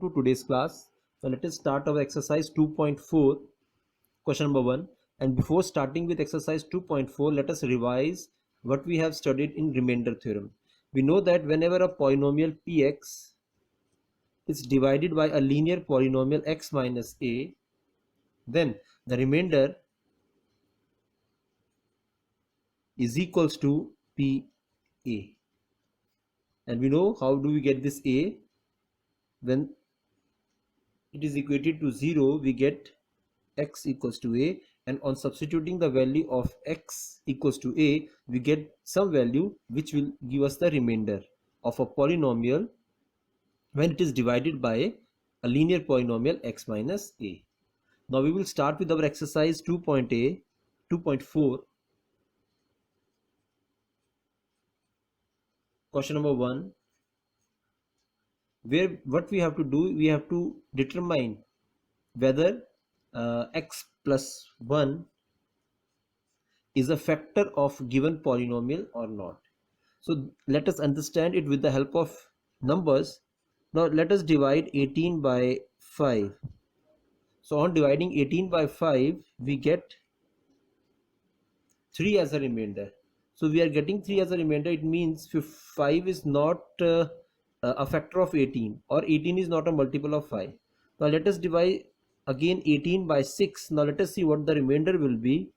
to today's class. So let us start our exercise 2.4, question number 1. And before starting with exercise 2.4, let us revise what we have studied in remainder theorem. We know that whenever a polynomial px is divided by a linear polynomial x minus a, then the remainder is equals to pa. And we know how do we get this a. When it is equated to 0, we get x equals to a, and on substituting the value of x equals to a, we get some value which will give us the remainder of a polynomial when it is divided by a linear polynomial x minus a. Now we will start with our exercise 2.4. Question number 1, where what we have to do, we have to determine whether x plus 1 is a factor of given polynomial or not. So let us understand it with the help of numbers. Now let us divide 18 by 5. So on dividing 18 by 5, we get 3 as a remainder. So we are getting 3 as a remainder. It means 5 is not a factor of 18, or 18 is not a multiple of 5. Now let us divide again 18 by 6. Now let us see what the remainder will be.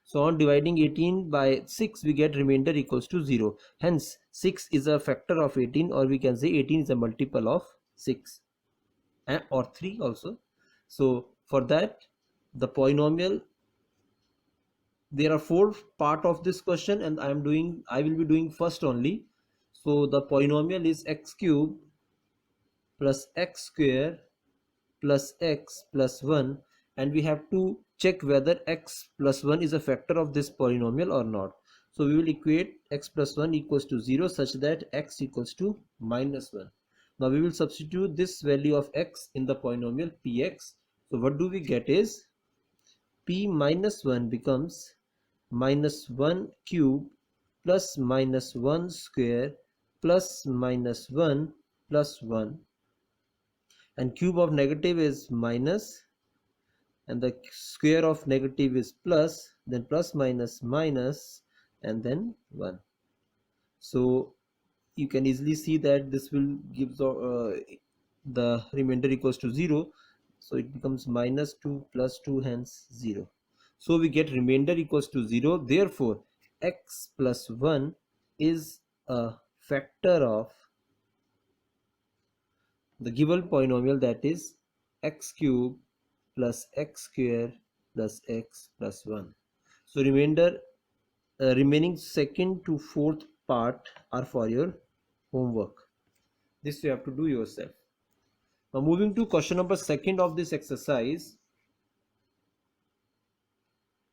So on dividing 18 by 6, we get remainder equals to 0. Hence 6 is a factor of 18, or we can say 18 is a multiple of 6 or 3 also. So for that, the polynomial, there are 4 part of this question, and I will be doing first only. So the polynomial is x cube plus x square plus x plus 1, and we have to check whether x plus 1 is a factor of this polynomial or not. So we will equate x plus 1 equals to 0 such that x equals to minus 1. Now we will substitute this value of x in the polynomial px. So what do we get is p minus 1 becomes minus 1 cube plus minus 1 square plus minus 1 plus 1, and cube of negative is minus, and the square of negative is plus, then plus minus minus, and then 1. So you can easily see that this will give the remainder equals to 0. So it becomes minus 2 plus 2, hence 0. So we get remainder equals to 0. Therefore x plus 1 is a factor of the given polynomial, that is x cube plus x square plus x plus 1. So remaining second to fourth part are for your homework. This you have to do yourself. Now moving to question number 2 of this exercise,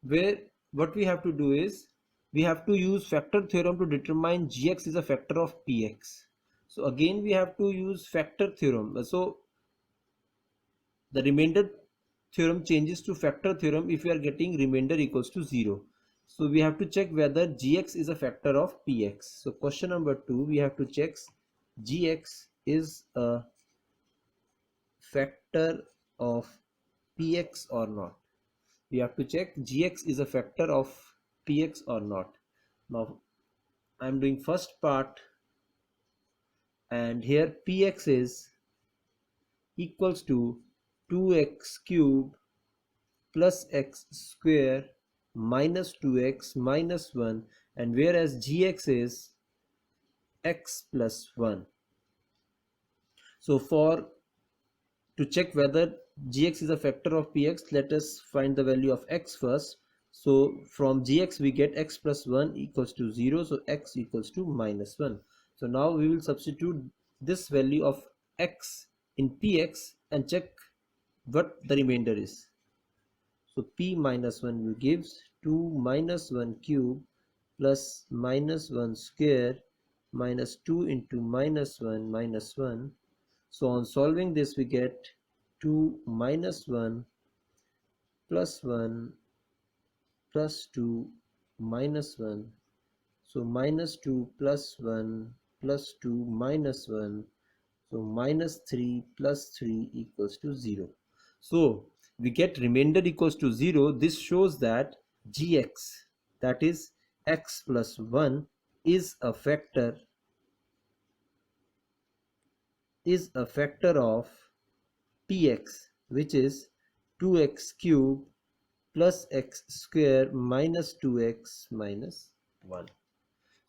where what we have to do is we have to use factor theorem to determine gx is a factor of px. So again we have to use factor theorem. So the remainder theorem changes to factor theorem if we are getting remainder equals to 0. So we have to check whether gx is a factor of px. So question number 2, we have to check gx is a factor of px or not. We have to check gx is a factor of px or not. Now I am doing first part, and here px is equals to 2x cube plus x square minus 2x minus 1, and whereas gx is x plus 1. So to check whether gx is a factor of px, let us find the value of x first. So from gx we get x plus 1 equals to 0, so x equals to minus 1. So now we will substitute this value of x in px and check what the remainder is. So p minus 1 will gives 2 minus 1 cube plus minus 1 square minus 2 into minus 1 minus 1. So on solving this, we get 2 minus 1 plus 1 plus 2 minus 1. So minus 2 plus 1 plus 2 minus 1. So minus 3 plus 3 equals to 0. So we get remainder equals to 0. This shows that gx, that is x plus 1, is a factor of px, which is 2x cube plus x square minus 2x minus 1.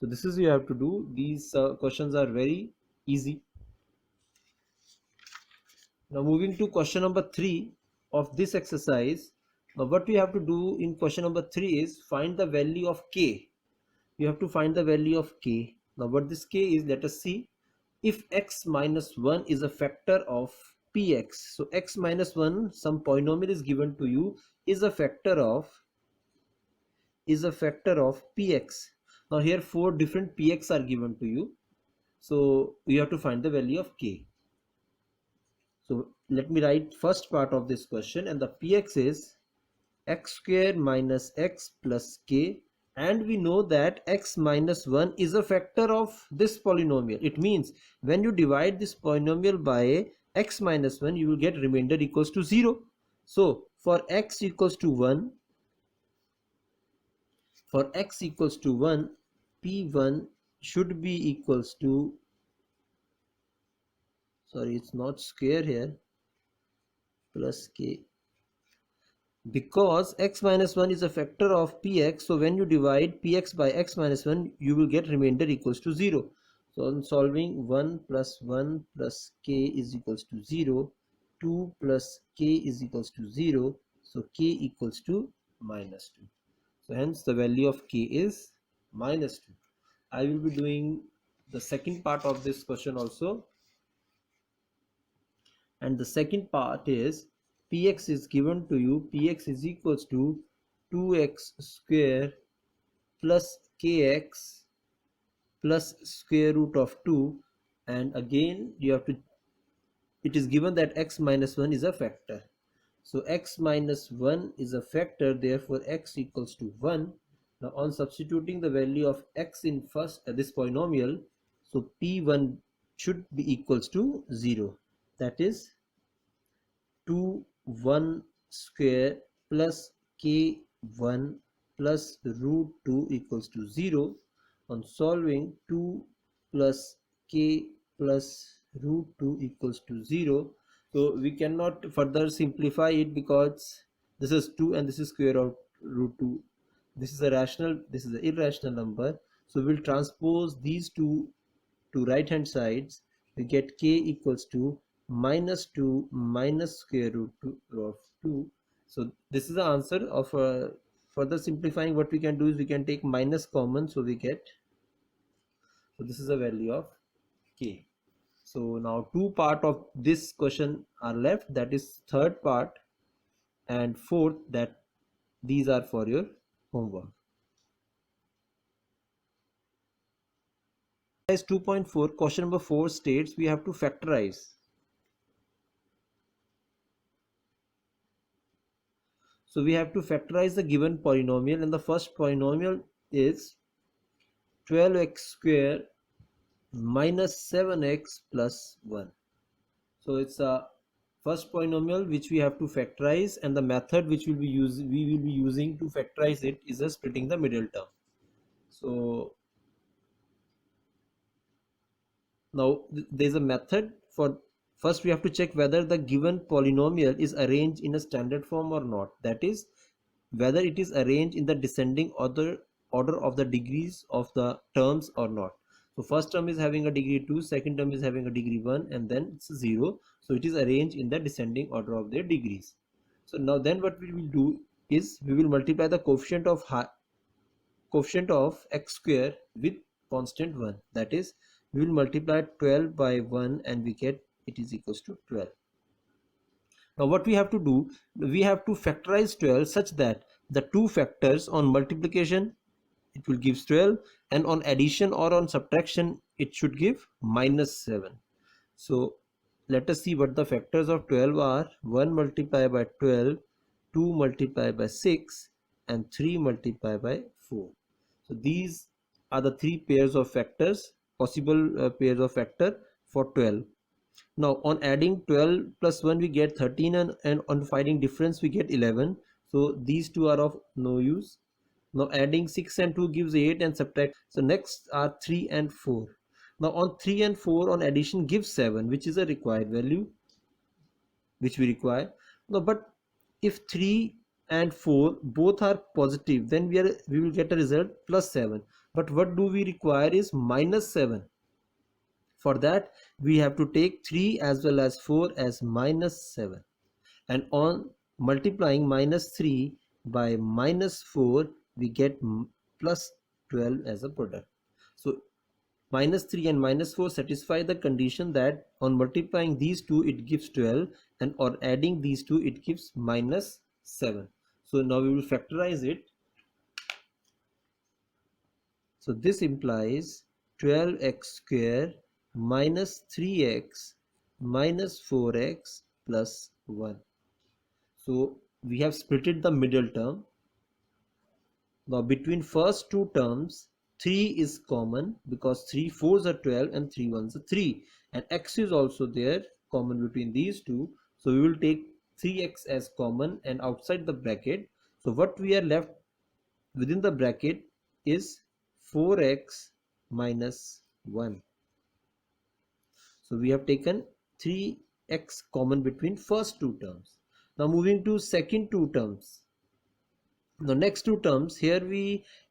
So this is you have to do. These questions are very easy. Now moving to question number 3 of this exercise. Now what we have to do in question number 3 is find the value of k. You have to find the value of k. Now what this k is, let us see. If x minus 1 is a factor of px, so x minus 1, some polynomial is given to you, is a factor of px. Now here 4 different px are given to you, so you have to find the value of k. So let me write first part of this question, and the px is x square minus x plus k, and we know that x minus 1 is a factor of this polynomial. It means when you divide this polynomial by x minus 1, you will get remainder equals to 0. So for x equals to 1, p1 should be equals to, sorry, it's not square here, plus k, because x minus 1 is a factor of px. So when you divide px by x minus 1, you will get remainder equals to 0. So on solving, 1 plus 1 plus k is equals to 0, 2 plus k is equals to 0, so k equals to minus 2. So hence the value of k is minus 2. I will be doing the second part of this question also, and the second part is px is given to you. Px is equals to 2x square plus kx plus square root of 2, and again you have to, it is given that x minus 1 is a factor. So x minus 1 is a factor, therefore x equals to 1. Now on substituting the value of x in first this polynomial, so p1 should be equals to 0, that is 2 1 square plus k1 plus root 2 equals to 0. On solving, 2 plus k plus root 2 equals to 0. So we cannot further simplify it because this is 2 and this is square root 2. This is a rational, this is an irrational number. So we'll transpose these two to right hand sides. We get k equals to minus 2 minus square root 2 of 2. So this is the answer of further simplifying. What we can do is we can take minus common, so we get, so this is the value of k. So now two part of this question are left, that is third part and fourth, that these are for your homework. Exercise 2.4, question number 4 states we have to factorize. So we have to factorize the given polynomial, and the first polynomial is 12x square minus 7x plus 1. So it's a first polynomial which we have to factorize, and the method which we will be using to factorize it is a splitting the middle term. So now there is a method for, first we have to check whether the given polynomial is arranged in a standard form or not, that is whether it is arranged in the descending order of the degrees of the terms or not. So first term is having a degree 2, second term is having a degree 1, and then it's 0. So it is arranged in the descending order of their degrees. So now then what we will do is we will multiply the coefficient of x square with constant 1, that is we will multiply 12 by 1 and we get it is equals to 12. Now what we have to do, we have to factorize 12 such that the two factors on multiplication it will give 12, and on addition or on subtraction it should give minus 7. So let us see what the factors of 12 are. 1 multiplied by 12, 2 multiplied by 6, and 3 multiplied by 4. So these are the three pairs of factors, possible pairs of factor for 12. Now on adding 12 plus 1 we get 13, and on finding difference we get 11. So these two are of no use. Now adding 6 and 2 gives 8, and subtract. So next are 3 and 4. Now on 3 and 4 on addition gives 7, which is a required value, which we require. No, but if 3 and 4 both are positive, then we will get a result plus 7. But what do we require is minus 7. For that we have to take 3 as well as 4 as minus 7, and on multiplying minus 3 by minus 4 we get plus 12 as a product. So minus 3 and minus 4 satisfy the condition that on multiplying these two it gives 12, and on adding these two it gives minus 7. So now we will factorize it. So this implies 12x square minus 3x minus 4x plus 1. So we have splitted the middle term. Now between first two terms 3 is common, because 3 4s are 12 and 3 1s are 3, and x is also there common between these two. So we will take 3x as common and outside the bracket. So what we are left within the bracket is 4x minus 1. So we have taken 3x common between first two terms. Now moving to second two terms. The next two terms here,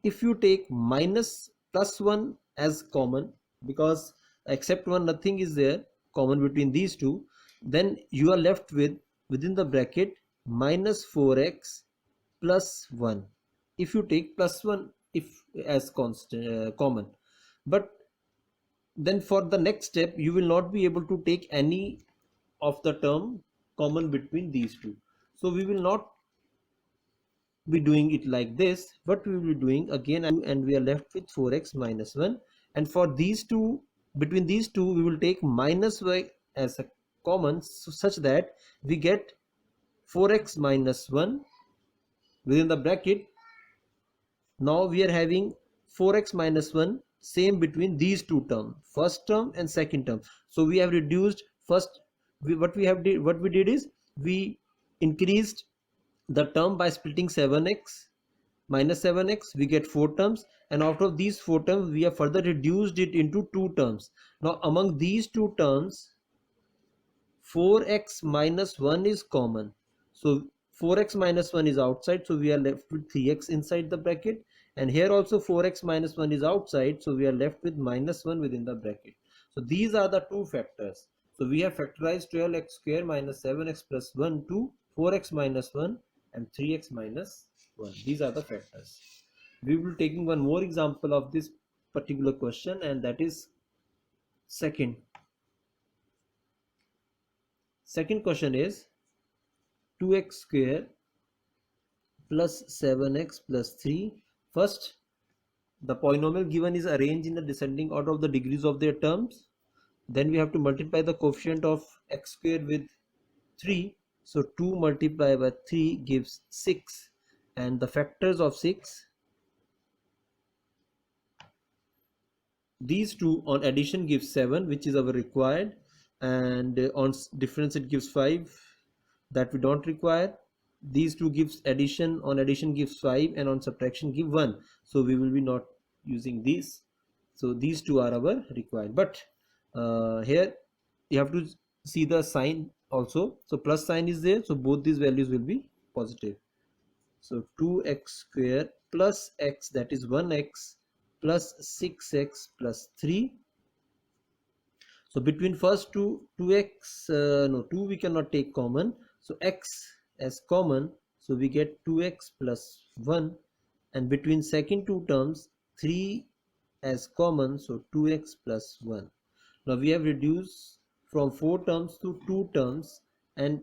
if you take minus plus 1 as common, because except 1 nothing is there common between these two, then you are left with within the bracket minus 4x plus 1. If you take plus 1 if as constant common, but then for the next step you will not be able to take any of the term common between these two. So we will not be doing it like this, but we will be doing again, and we are left with 4x minus 1. And for these two, between these two we will take minus y as a common, such that we get 4x minus 1 within the bracket. Now we are having 4x minus 1 same between these two terms, first term and second term. So we have reduced first, what we did is we increased the term by splitting 7x minus 7x, we get 4 terms, and out of these 4 terms we have further reduced it into 2 terms. Now among these 2 terms 4x minus 1 is common, so 4x minus 1 is outside, so we are left with 3x inside the bracket, and here also 4x minus 1 is outside, so we are left with minus 1 within the bracket. So these are the two factors. So we have factorized 12x square minus 7x plus 1 to 4x minus 1 and 3x minus 1. These are the factors. We will be taking one more example of this particular question, and that is second question is 2x square plus 7x plus 3. First, the polynomial given is arranged in the descending order of the degrees of their terms. Then we have to multiply the coefficient of x square with 3. So 2 multiplied by 3 gives 6, and the factors of 6, these two on addition gives 7, which is our required, and on difference it gives 5, that we don't require. These two gives addition, on addition gives 5, and on subtraction give 1, so we will be not using these. So these two are our required, but here you have to see the sign also. So plus sign is there, so both these values will be positive. So 2x square plus x, that is 1x, plus 6x plus 3. So between first two 2x, no 2 we cannot take common, so x as common, so we get 2x plus 1, and between second two terms 3 as common, so 2x plus 1. Now we have reduced from 4 terms to 2 terms, and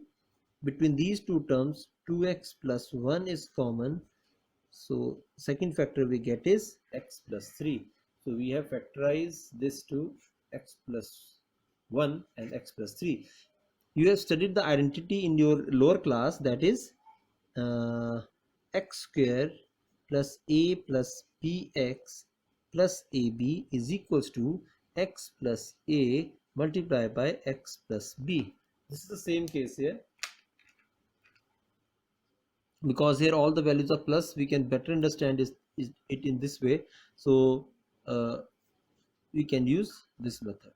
between these two terms 2x plus 1 is common, so second factor we get is x plus 3. So we have factorized this to x plus 1 and x plus 3. You have studied the identity in your lower class, that is x square plus a plus bx plus ab is equals to x plus a multiply by x plus b. This is the same case here. Because here all the values are plus, we can better understand is it in this way. So we can use this method.